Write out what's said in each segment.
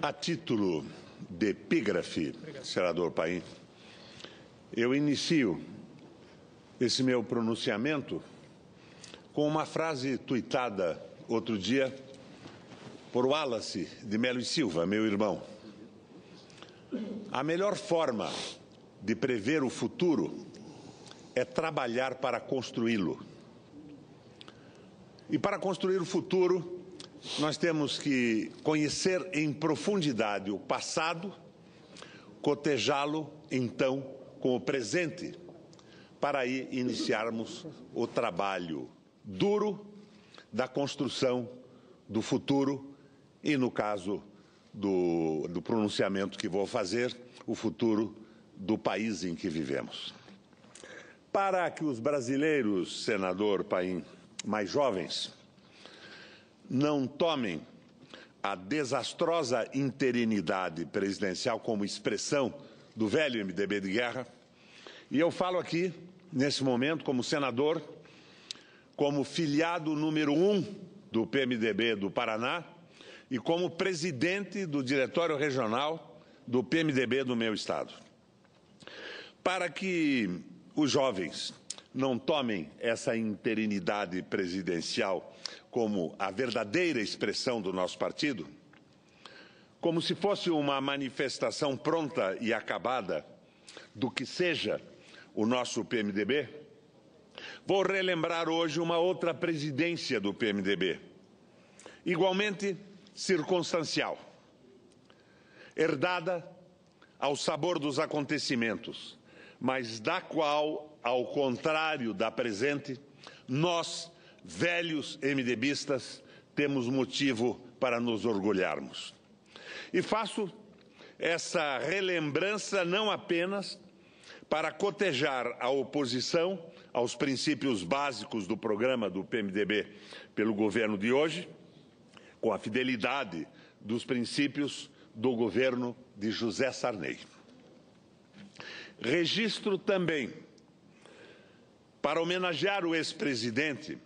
A título de epígrafe, senador Paim, eu inicio esse meu pronunciamento com uma frase tuitada outro dia por Wallace de Melo e Silva, meu irmão. A melhor forma de prever o futuro é trabalhar para construí-lo. E para construir o futuro, nós temos que conhecer em profundidade o passado, cotejá-lo, então, com o presente, para aí iniciarmos o trabalho duro da construção do futuro e, no caso do pronunciamento que vou fazer, o futuro do país em que vivemos. Para que os brasileiros, senador Paim, mais jovens, não tomem a desastrosa interinidade presidencial como expressão do velho MDB de guerra, e eu falo aqui, nesse momento, como senador, como filiado número 1 do PMDB do Paraná e como presidente do Diretório Regional do PMDB do meu estado. Para que os jovens não tomem essa interinidade presidencial como a verdadeira expressão do nosso partido, como se fosse uma manifestação pronta e acabada do que seja o nosso PMDB, vou relembrar hoje uma outra presidência do PMDB, igualmente circunstancial, herdada ao sabor dos acontecimentos, mas da qual, ao contrário da presente, nós, velhos MDBistas, temos motivo para nos orgulharmos. E faço essa relembrança não apenas para cotejar a oposição aos princípios básicos do programa do PMDB pelo governo de hoje, com a fidelidade dos princípios do governo de José Sarney. Registro também, para homenagear o ex-presidente,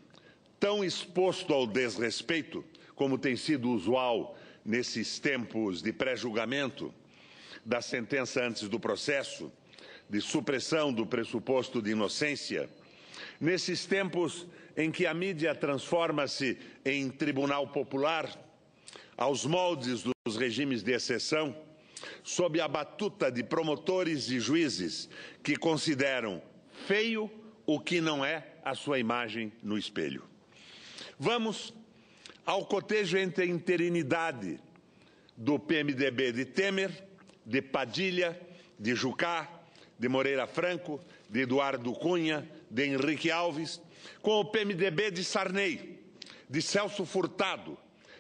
tão exposto ao desrespeito, como tem sido usual nesses tempos de pré-julgamento, da sentença antes do processo, de supressão do pressuposto de inocência, nesses tempos em que a mídia transforma-se em tribunal popular, aos moldes dos regimes de exceção, sob a batuta de promotores e juízes que consideram feio o que não é a sua imagem no espelho. Vamos ao cotejo entre a interinidade do PMDB de Temer, de Padilha, de Jucá, de Moreira Franco, de Eduardo Cunha, de Henrique Alves, com o PMDB de Sarney, de Celso Furtado,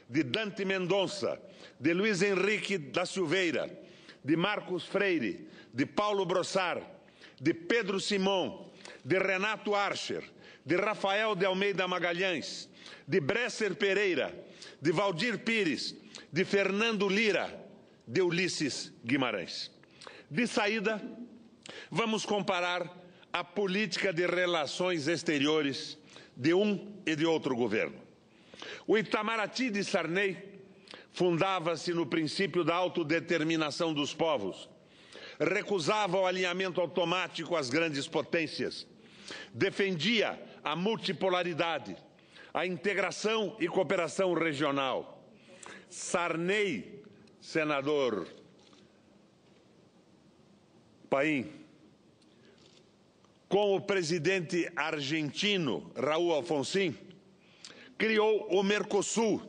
de Dante Mendonça, de Luiz Henrique da Silveira, de Marcos Freire, de Paulo Brossard, de Pedro Simão, de Renato Archer, de Rafael de Almeida Magalhães, de Bresser Pereira, de Valdir Pires, de Fernando Lira, de Ulisses Guimarães. De saída, vamos comparar a política de relações exteriores de um e de outro governo. O Itamaraty de Sarney fundava-se no princípio da autodeterminação dos povos, recusava o alinhamento automático às grandes potências, defendia a multipolaridade, a integração e cooperação regional. Sarney, senador Paim, com o presidente argentino Raul Alfonsín, criou o Mercosul,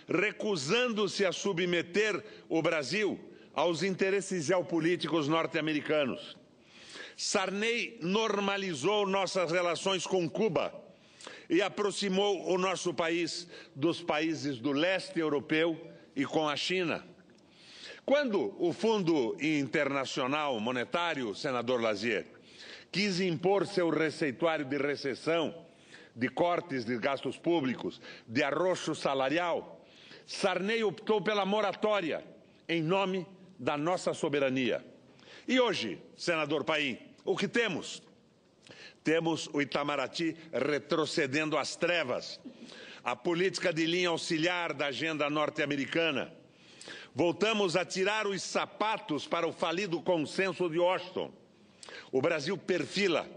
recusando-se a submeter o Brasil aos interesses geopolíticos norte-americanos. Sarney normalizou nossas relações com Cuba e aproximou o nosso país dos países do leste europeu e com a China. Quando o Fundo Internacional Monetário, senador Lazier, quis impor seu receituário de recessão, de cortes de gastos públicos, de arroxo salarial, Sarney optou pela moratória, em nome da nossa soberania. E hoje, senador Paim, o que temos? Temos o Itamaraty retrocedendo às trevas, a política de linha auxiliar da agenda norte-americana, Voltamos a tirar os sapatos para o falido consenso de Washington. O Brasil perfila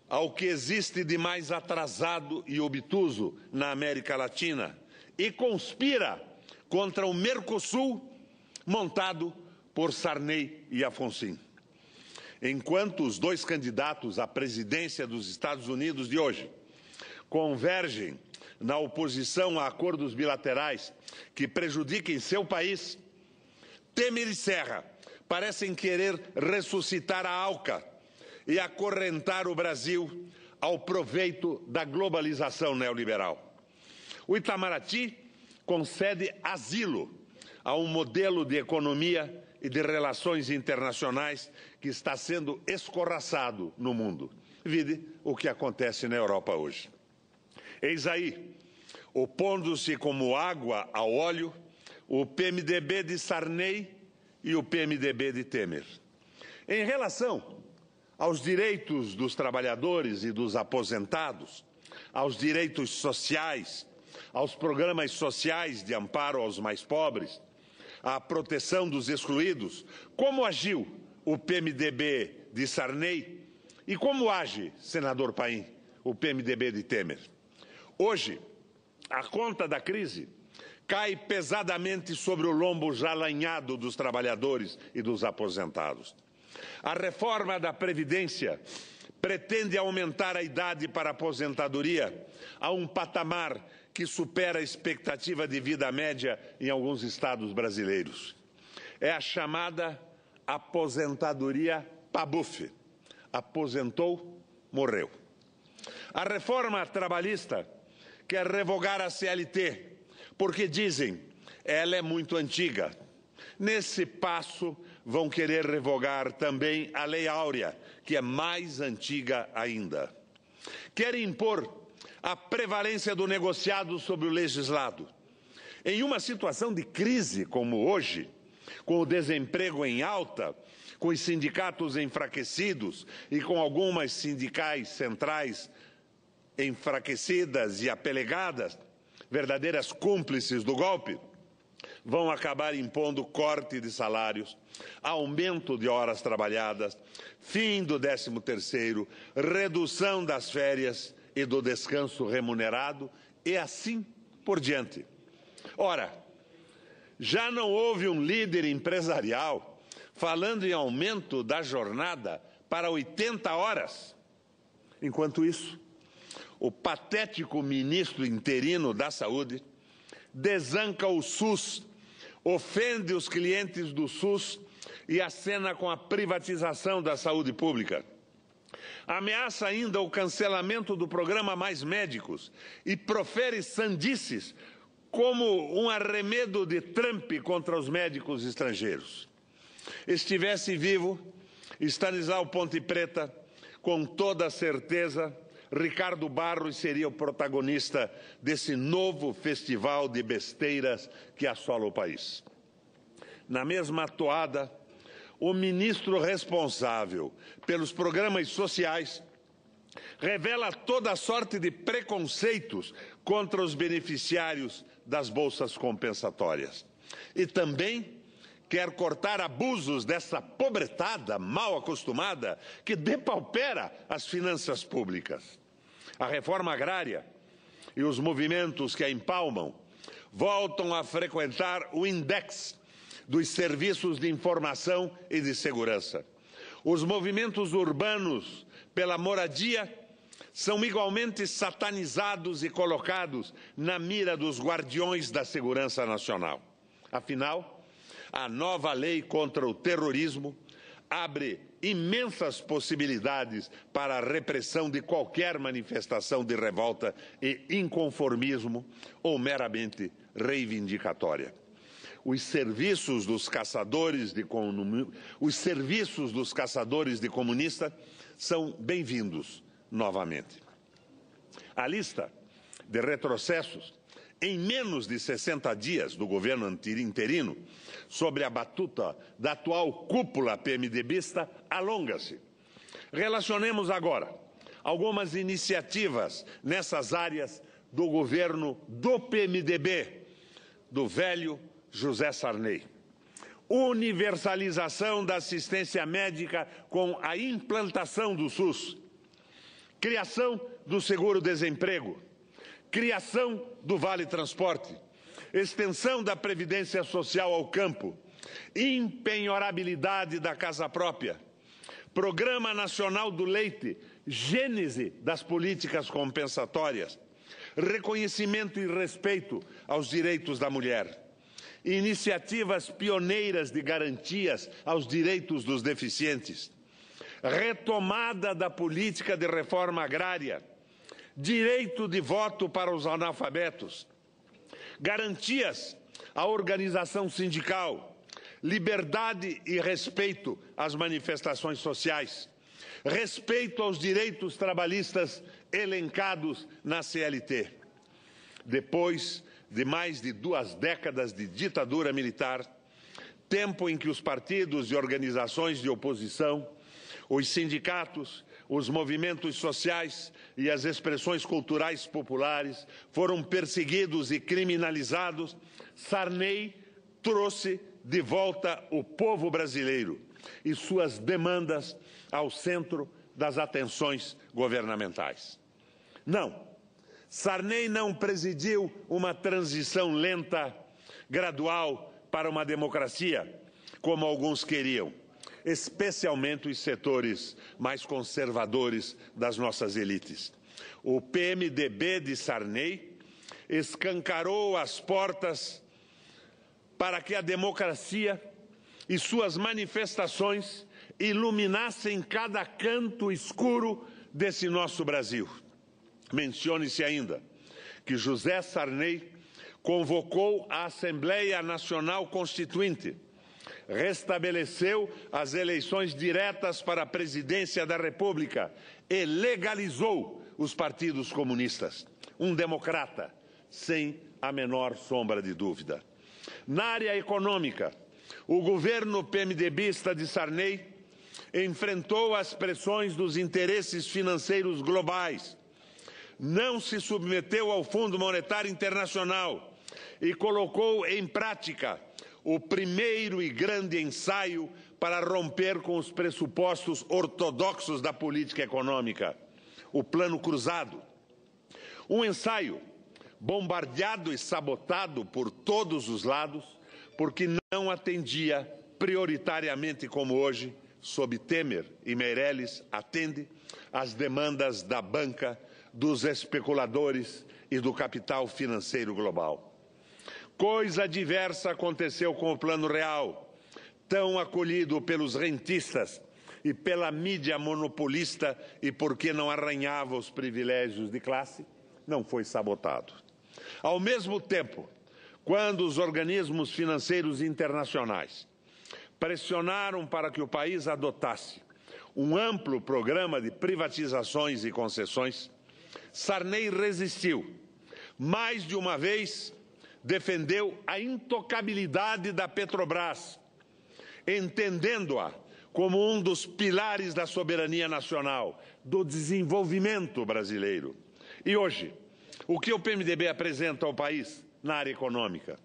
ao que existe de mais atrasado e obtuso na América Latina e conspira contra o Mercosul, montado por Sarney e Afonso. Enquanto os dois candidatos à presidência dos Estados Unidos de hoje convergem na oposição a acordos bilaterais que prejudiquem seu país, Temer e Serra parecem querer ressuscitar a ALCA e acorrentar o Brasil ao proveito da globalização neoliberal. O Itamaraty concede asilo a um modelo de economia e de relações internacionais que está sendo escorraçado no mundo. Vide o que acontece na Europa hoje. Eis aí, opondo-se como água ao óleo, o PMDB de Sarney e o PMDB de Temer. Em relação aos direitos dos trabalhadores e dos aposentados, aos direitos sociais, aos programas sociais de amparo aos mais pobres, à proteção dos excluídos, como agiu o PMDB de Sarney e como age, senador Paim, o PMDB de Temer? Hoje, a conta da crise cai pesadamente sobre o lombo já lanhado dos trabalhadores e dos aposentados. A reforma da Previdência pretende aumentar a idade para a aposentadoria a um patamar que supera a expectativa de vida média em alguns estados brasileiros. É a chamada aposentadoria PABUF. Aposentou, morreu. A reforma trabalhista quer revogar a CLT, porque dizem ela é muito antiga. Nesse passo, vão querer revogar também a Lei Áurea, que é mais antiga ainda. Querem impor a prevalência do negociado sobre o legislado. Em uma situação de crise como hoje, com o desemprego em alta, com os sindicatos enfraquecidos e com algumas sindicais centrais enfraquecidas e apelegadas, verdadeiras cúmplices do golpe, vão acabar impondo corte de salários, aumento de horas trabalhadas, fim do 13º, redução das férias e do descanso remunerado e assim por diante. Ora, já não houve um líder empresarial falando em aumento da jornada para 80 horas. Enquanto isso, o patético ministro interino da Saúde desanca o SUS, ofende os clientes do SUS e acena com a privatização da saúde pública. Ameaça ainda o cancelamento do programa Mais Médicos e profere sandices como um arremedo de Trump contra os médicos estrangeiros. Estivesse vivo, Stanislau Ponte Preta, com toda certeza, Ricardo Barros seria o protagonista desse novo festival de besteiras que assola o país. Na mesma toada, o ministro responsável pelos programas sociais revela toda sorte de preconceitos contra os beneficiários das bolsas compensatórias. E também quer cortar abusos dessa pobretada mal acostumada que depaupera as finanças públicas. A reforma agrária e os movimentos que a empalmam voltam a frequentar o index dos serviços de informação e de segurança. Os movimentos urbanos pela moradia são igualmente satanizados e colocados na mira dos guardiões da segurança nacional. Afinal, a nova lei contra o terrorismo abre imensas possibilidades para a repressão de qualquer manifestação de revolta e inconformismo ou meramente reivindicatória. Os serviços dos caçadores de comunista são bem-vindos novamente. A lista de retrocessos em menos de 60 dias do governo interino, sob a batuta da atual cúpula PMDBista, alonga-se. Relacionemos agora algumas iniciativas nessas áreas do governo do PMDB, do velho, José Sarney. Universalização da assistência médica com a implantação do SUS. Criação do seguro-desemprego. Criação do Vale Transporte. Extensão da Previdência Social ao campo. Impenhorabilidade da casa própria. Programa Nacional do Leite, gênese das políticas compensatórias. Reconhecimento e respeito aos direitos da mulher. Iniciativas pioneiras de garantias aos direitos dos deficientes. Retomada da política de reforma agrária. Direito de voto para os analfabetos. Garantias à organização sindical. Liberdade e respeito às manifestações sociais. Respeito aos direitos trabalhistas elencados na CLT. Depois de mais de 2 décadas de ditadura militar, tempo em que os partidos e organizações de oposição, os sindicatos, os movimentos sociais e as expressões culturais populares foram perseguidos e criminalizados, Sarney trouxe de volta o povo brasileiro e suas demandas ao centro das atenções governamentais. Não, Sarney não presidiu uma transição lenta, gradual para uma democracia, como alguns queriam, especialmente os setores mais conservadores das nossas elites. O PMDB de Sarney escancarou as portas para que a democracia e suas manifestações iluminassem cada canto escuro desse nosso Brasil. Mencione-se ainda que José Sarney convocou a Assembleia Nacional Constituinte, restabeleceu as eleições diretas para a presidência da República e legalizou os partidos comunistas. Um democrata, sem a menor sombra de dúvida. Na área econômica, o governo PMDBista de Sarney enfrentou as pressões dos interesses financeiros globais, não se submeteu ao Fundo Monetário Internacional e colocou em prática o primeiro e grande ensaio para romper com os pressupostos ortodoxos da política econômica, o Plano Cruzado. Um ensaio bombardeado e sabotado por todos os lados, porque não atendia prioritariamente como hoje, sob Temer e Meirelles, atende às demandas da banca, dos especuladores e do capital financeiro global. Coisa diversa aconteceu com o Plano Real, tão acolhido pelos rentistas e pela mídia monopolista e porque não arranhava os privilégios de classe, não foi sabotado. Ao mesmo tempo, quando os organismos financeiros internacionais pressionaram para que o país adotasse um amplo programa de privatizações e concessões, Sarney resistiu. Mais de uma vez, defendeu a intocabilidade da Petrobras, entendendo-a como um dos pilares da soberania nacional, do desenvolvimento brasileiro. E hoje, o que o PMDB apresenta ao país na área econômica?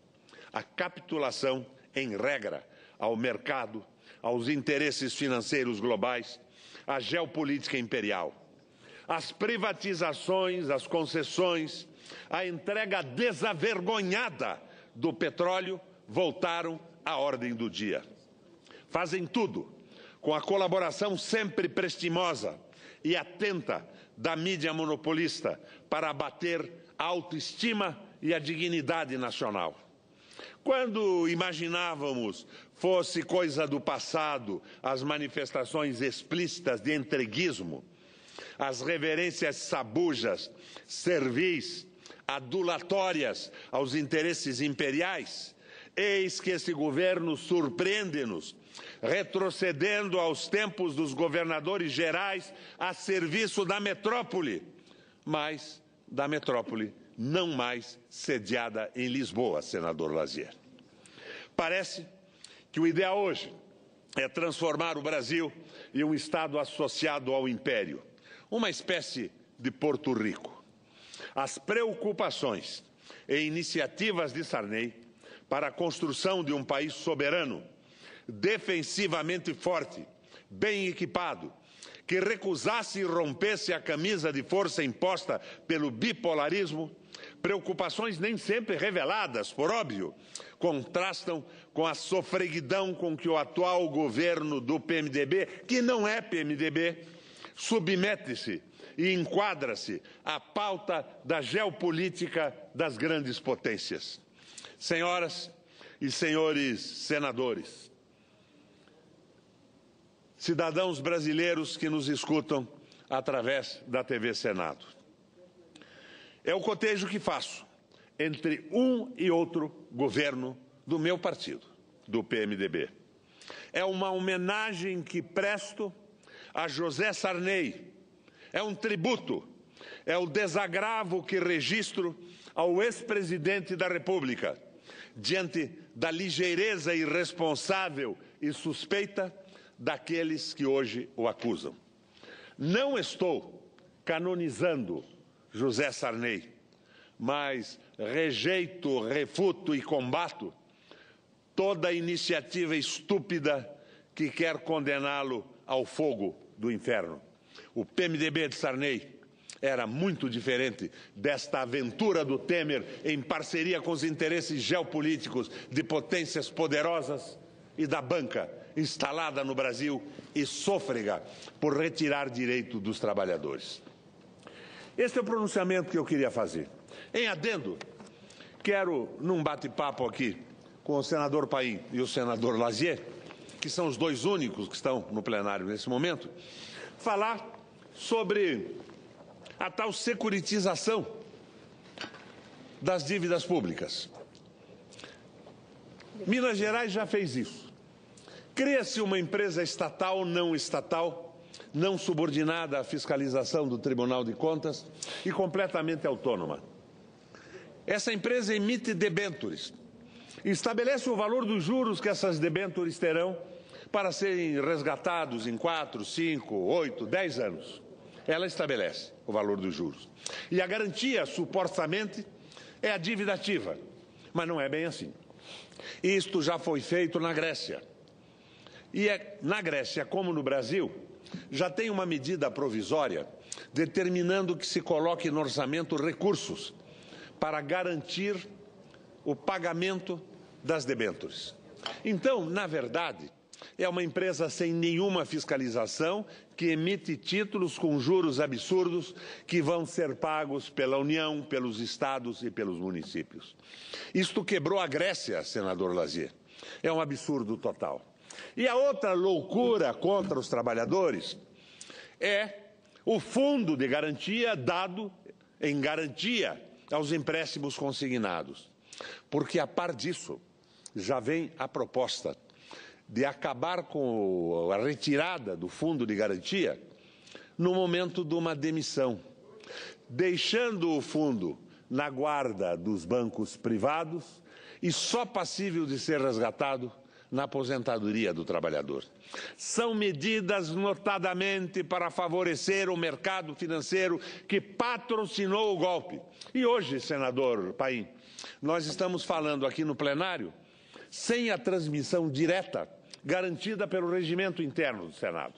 A capitulação, em regra, ao mercado, aos interesses financeiros globais, à geopolítica imperial. As privatizações, as concessões, a entrega desavergonhada do petróleo voltaram à ordem do dia. Fazem tudo com a colaboração sempre prestimosa e atenta da mídia monopolista para abater a autoestima e a dignidade nacional. Quando imaginávamos fosse coisa do passado as manifestações explícitas de entreguismo, as reverências sabujas, servis, adulatórias aos interesses imperiais, eis que esse governo surpreende-nos, retrocedendo aos tempos dos governadores gerais a serviço da metrópole, mas da metrópole não mais sediada em Lisboa, senador Lazier. Parece que o ideal hoje é transformar o Brasil em um Estado associado ao Império, uma espécie de Porto Rico. As preocupações e iniciativas de Sarney para a construção de um país soberano, defensivamente forte, bem equipado, que recusasse e rompesse a camisa de força imposta pelo bipolarismo, preocupações nem sempre reveladas, por óbvio, contrastam com a sofreguidão com que o atual governo do PMDB, que não é PMDB, submete-se e enquadra-se à pauta da geopolítica das grandes potências. Senhoras e senhores senadores, cidadãos brasileiros que nos escutam através da TV Senado, é o cotejo que faço entre um e outro governo do meu partido, do PMDB. É uma homenagem que presto a José Sarney, é um tributo, é o desagravo que registro ao ex-presidente da República, diante da ligeireza irresponsável e suspeita daqueles que hoje o acusam. Não estou canonizando José Sarney, mas rejeito, refuto e combato toda iniciativa estúpida que quer condená-lo ao fogo do inferno. O PMDB de Sarney era muito diferente desta aventura do Temer em parceria com os interesses geopolíticos de potências poderosas e da banca instalada no Brasil e sôfrega por retirar direito dos trabalhadores. Este é o pronunciamento que eu queria fazer. Em adendo, quero, num bate-papo aqui com o senador Paim e o senador Lazier, que são os dois únicos que estão no plenário nesse momento, falar sobre a tal securitização das dívidas públicas. Minas Gerais já fez isso. Cria-se uma empresa estatal, não subordinada à fiscalização do Tribunal de Contas e completamente autônoma. Essa empresa emite debêntures, estabelece o valor dos juros que essas debêntures terão para serem resgatados em 4, 5, 8, 10 anos. Ela estabelece o valor dos juros. E a garantia, supostamente, é a dívida ativa, mas não é bem assim. Isto já foi feito na Grécia. E na Grécia, como no Brasil, já tem uma medida provisória determinando que se coloque no orçamento recursos para garantir o pagamento das debêntures. Então, na verdade, é uma empresa sem nenhuma fiscalização que emite títulos com juros absurdos que vão ser pagos pela União, pelos estados e pelos municípios. Isto quebrou a Grécia, senador Lazier. É um absurdo total. E a outra loucura contra os trabalhadores é o fundo de garantia dado em garantia aos empréstimos consignados. Porque, a par disso, já vem a proposta de acabar com a retirada do fundo de garantia no momento de uma demissão, deixando o fundo na guarda dos bancos privados e só passível de ser resgatado na aposentadoria do trabalhador. São medidas notadamente para favorecer o mercado financeiro que patrocinou o golpe. E hoje, senador Paim, nós estamos falando aqui no plenário sem a transmissão direta garantida pelo regimento interno do Senado,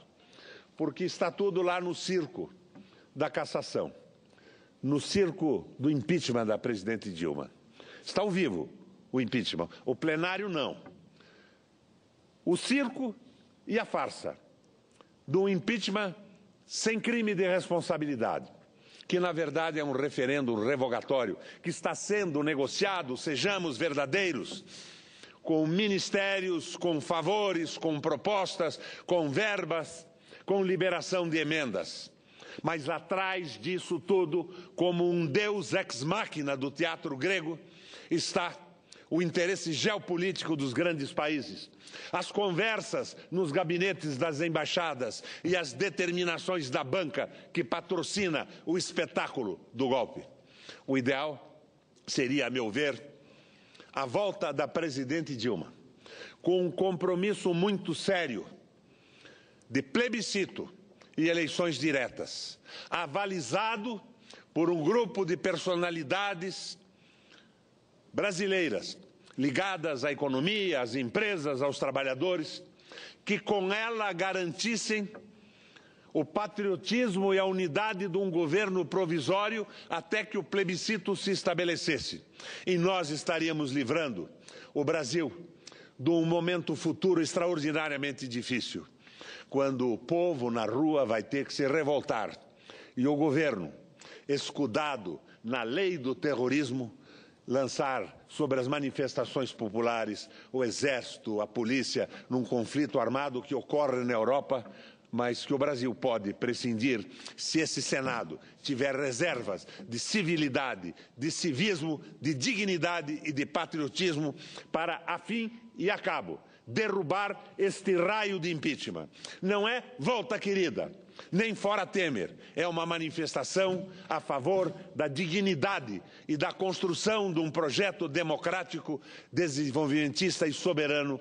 porque está tudo lá no circo da cassação, no circo do impeachment da presidente Dilma. Está ao vivo o impeachment, o plenário não. O circo e a farsa do impeachment sem crime de responsabilidade, que na verdade é um referendo revogatório que está sendo negociado, sejamos verdadeiros, com ministérios, com favores, com propostas, com verbas, com liberação de emendas. Mas atrás disso tudo, como um deus ex machina do teatro grego, está o interesse geopolítico dos grandes países, as conversas nos gabinetes das embaixadas e as determinações da banca que patrocina o espetáculo do golpe. O ideal seria, a meu ver, a volta da presidente Dilma, com um compromisso muito sério de plebiscito e eleições diretas, avalizado por um grupo de personalidades brasileiras, ligadas à economia, às empresas, aos trabalhadores, que com ela garantissem o patriotismo e a unidade de um governo provisório até que o plebiscito se estabelecesse. E nós estaríamos livrando o Brasil de um momento futuro extraordinariamente difícil, quando o povo na rua vai ter que se revoltar e o governo, escudado na lei do terrorismo, lançar sobre as manifestações populares o exército, a polícia, num conflito armado que ocorre na Europa, mas que o Brasil pode prescindir se esse Senado tiver reservas de civilidade, de civismo, de dignidade e de patriotismo para, a fim e a cabo, derrubar este raio de impeachment. Não é volta querida, nem fora Temer. É uma manifestação a favor da dignidade e da construção de um projeto democrático, desenvolvimentista e soberano